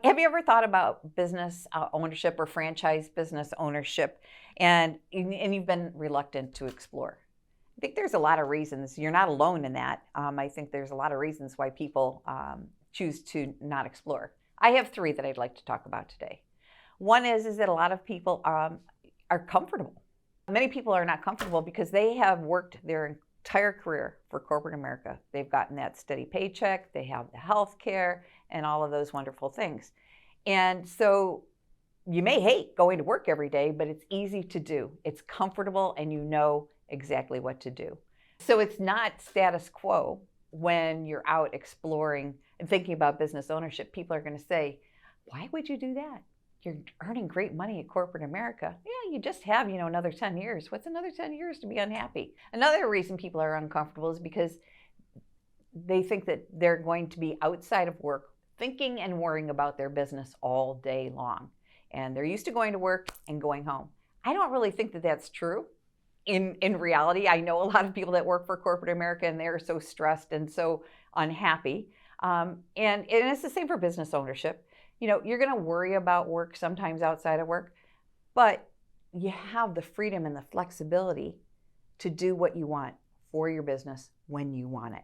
Have you ever thought about business ownership or franchise business ownership and you've been reluctant to explore? I think there's a lot of reasons. You're not alone in that. I think there's a lot of reasons why people choose to not explore. I have three that I'd like to talk about today. One is that a lot of people are comfortable. Many people are not comfortable because they have worked their entire career for corporate America. They've gotten that steady paycheck, they have the health care, and all of those wonderful things. And so you may hate going to work every day, but it's easy to do. It's comfortable and you know exactly what to do. So it's not status quo when you're out exploring and thinking about business ownership. People are going to say, why would you do that? You're earning great money at corporate America. Yeah, you just have, another 10 years. What's another 10 years to be unhappy? Another reason people are uncomfortable is because they think that they're going to be outside of work thinking and worrying about their business all day long. And they're used to going to work and going home. I don't really think that that's true. In reality, I know a lot of people that work for corporate America and they're so stressed and so unhappy. And it's the same for business ownership. You're going to worry about work sometimes outside of work, but you have the freedom and the flexibility to do what you want for your business when you want it,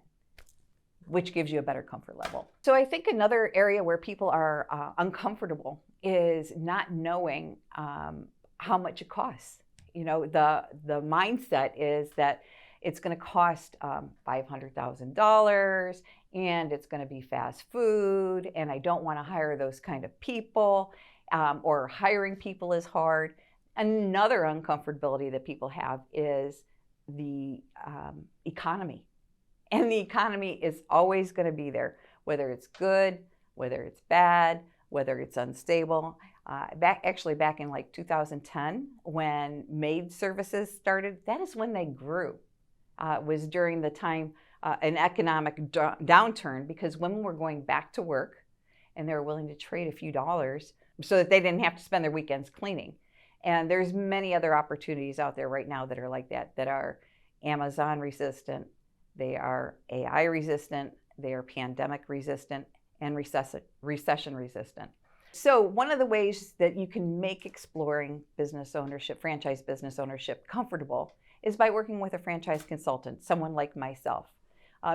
which gives you a better comfort level. So I think another area where people are uncomfortable is not knowing how much it costs. The mindset is that it's going to cost $500,000 and it's going to be fast food and I don't want to hire those kind of people, or hiring people is hard. Another uncomfortability that people have is the economy. And the economy is always going to be there, whether it's good, whether it's bad, whether it's unstable. Back in like 2010, when maid services started, that is when they grew. It was during the time, an economic downturn, because women were going back to work and they were willing to trade a few dollars so that they didn't have to spend their weekends cleaning. And there's many other opportunities out there right now that are like that are Amazon resistant, they are AI resistant, they are pandemic resistant, and recession resistant. So one of the ways that you can make exploring business ownership, franchise business ownership, comfortable is by working with a franchise consultant, someone like myself.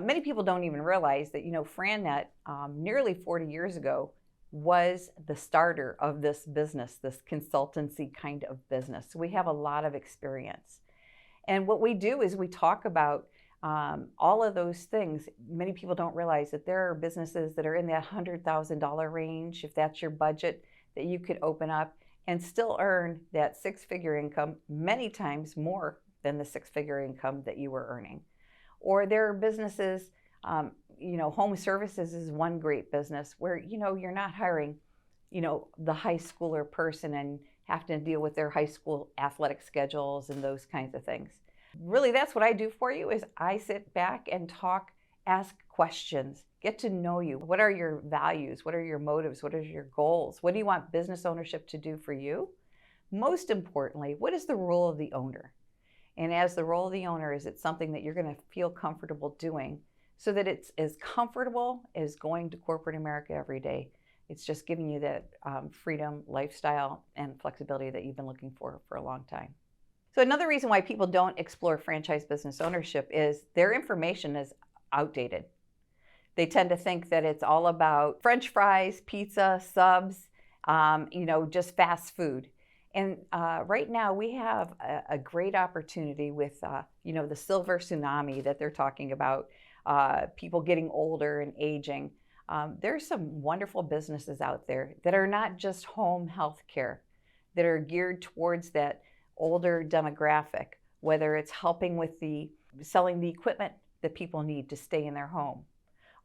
Many people don't even realize that, FranNet, nearly 40 years ago, was the starter of this business, this consultancy kind of business. So we have a lot of experience. And what we do is we talk about all of those things. Many people don't realize that there are businesses that are in that $100,000 range, if that's your budget, that you could open up and still earn that six-figure income, many times more than the six-figure income that you were earning. Or there are businesses, home services is one great business where, you're not hiring, the high schooler person and have to deal with their high school athletic schedules and those kinds of things. Really, that's what I do for you is I sit back and talk, ask questions, get to know you. What are your values? What are your motives? What are your goals? What do you want business ownership to do for you? Most importantly, what is the role of the owner? And as the role of the owner, is it something that you're going to feel comfortable doing so that it's as comfortable as going to corporate America every day? It's just giving you that freedom, lifestyle, and flexibility that you've been looking for a long time. So another reason why people don't explore franchise business ownership is their information is outdated. They tend to think that it's all about French fries, pizza, subs, just fast food. And right now we have a great opportunity with, the silver tsunami that they're talking about, people getting older and aging. There's some wonderful businesses out there that are not just home health care, that are geared towards that older demographic, whether it's helping with selling the equipment that people need to stay in their home,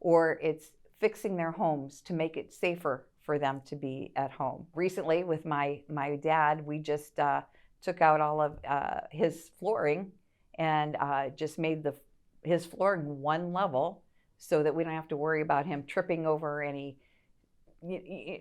or it's fixing their homes to make it safer for them to be at home. Recently with my dad, we just took out all of his flooring and just made his flooring one level so that we don't have to worry about him tripping over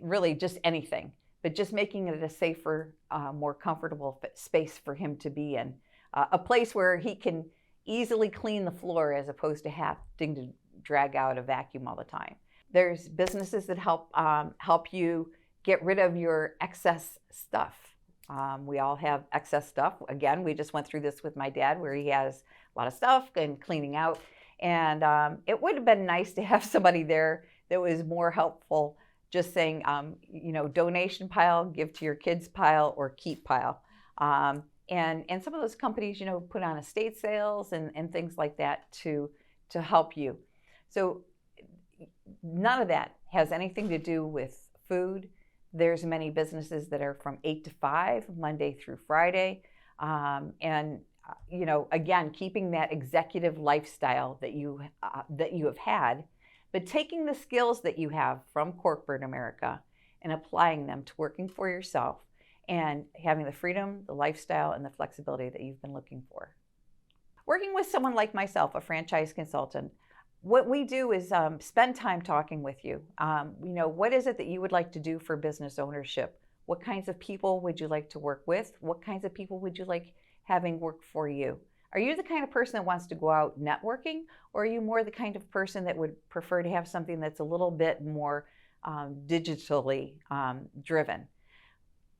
really just anything, but just making it a safer, more comfortable space for him to be in. A place where he can easily clean the floor as opposed to having to drag out a vacuum all the time. There's businesses that help you get rid of your excess stuff. We all have excess stuff. Again, we just went through this with my dad where he has a lot of stuff and cleaning out. And it would have been nice to have somebody there that was more helpful, just saying, donation pile, give to your kids pile, or keep pile. And some of those companies, put on estate sales and things like that to help you. So none of that has anything to do with food. There's many businesses that are from 8 to 5, Monday through Friday. Again, keeping that executive lifestyle that you have had, but taking the skills that you have from corporate America and applying them to working for yourself and having the freedom, the lifestyle, and the flexibility that you've been looking for. Working with someone like myself, a franchise consultant, what we do is spend time talking with you. What is it that you would like to do for business ownership? What kinds of people would you like to work with? What kinds of people would you like having work for you? Are you the kind of person that wants to go out networking, or are you more the kind of person that would prefer to have something that's a little bit more digitally driven?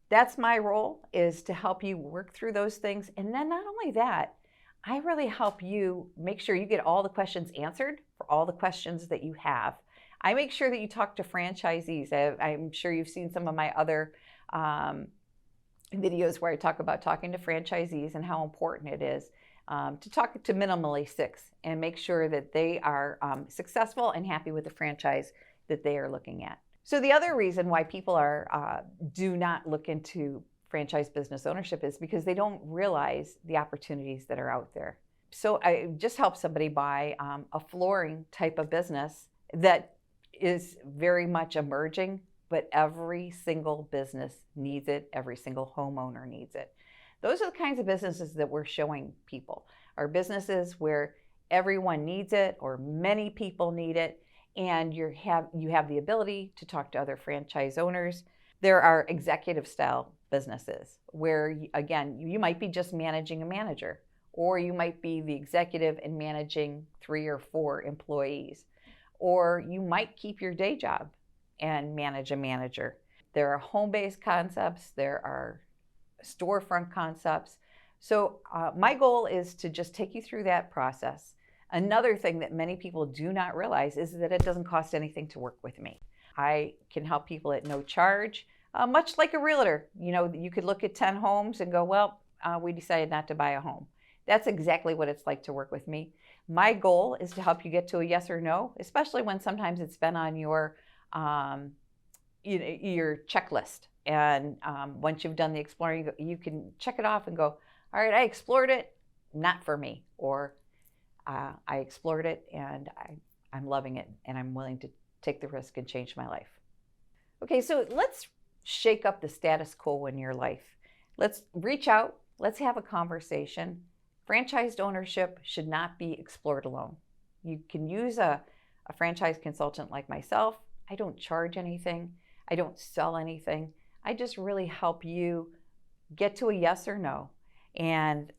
That's my role, is to help you work through those things. And then not only that, I really help you make sure you get all the questions answered for all the questions that you have. I make sure that you talk to franchisees. I'm sure you've seen some of my other videos where I talk about talking to franchisees and how important it is to talk to minimally 6 and make sure that they are successful and happy with the franchise that they are looking at. So the other reason why people do not look into franchise business ownership is because they don't realize the opportunities that are out there. So I just helped somebody buy a flooring type of business that is very much emerging, but every single business needs it. Every single homeowner needs it. Those are the kinds of businesses that we're showing people, are businesses where everyone needs it or many people need it, and you have the ability to talk to other franchise owners. There are executive style businesses where, again, you might be just managing a manager, or you might be the executive and managing 3 or 4 employees, or you might keep your day job and manage a manager. There are home-based concepts, there are storefront concepts. So my goal is to just take you through that process. Another thing that many people do not realize is that it doesn't cost anything to work with me. I can help people at no charge, much like a realtor. You could look at 10 homes and go, well, we decided not to buy a home. That's exactly what it's like to work with me. My goal is to help you get to a yes or no, especially when sometimes it's been on your checklist. And once you've done the exploring, you can check it off and go, all right, I explored it, not for me. Or I explored it and I'm loving it and I'm willing to take the risk and change my life. Okay, so let's shake up the status quo in your life. Let's reach out. Let's have a conversation. Franchised ownership should not be explored alone. You can use a franchise consultant like myself. I don't charge anything. I don't sell anything. I just really help you get to a yes or no and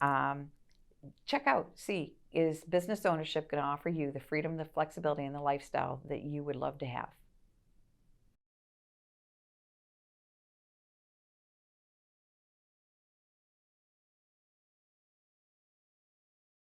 check out, see, is business ownership going to offer you the freedom, the flexibility, and the lifestyle that you would love to have?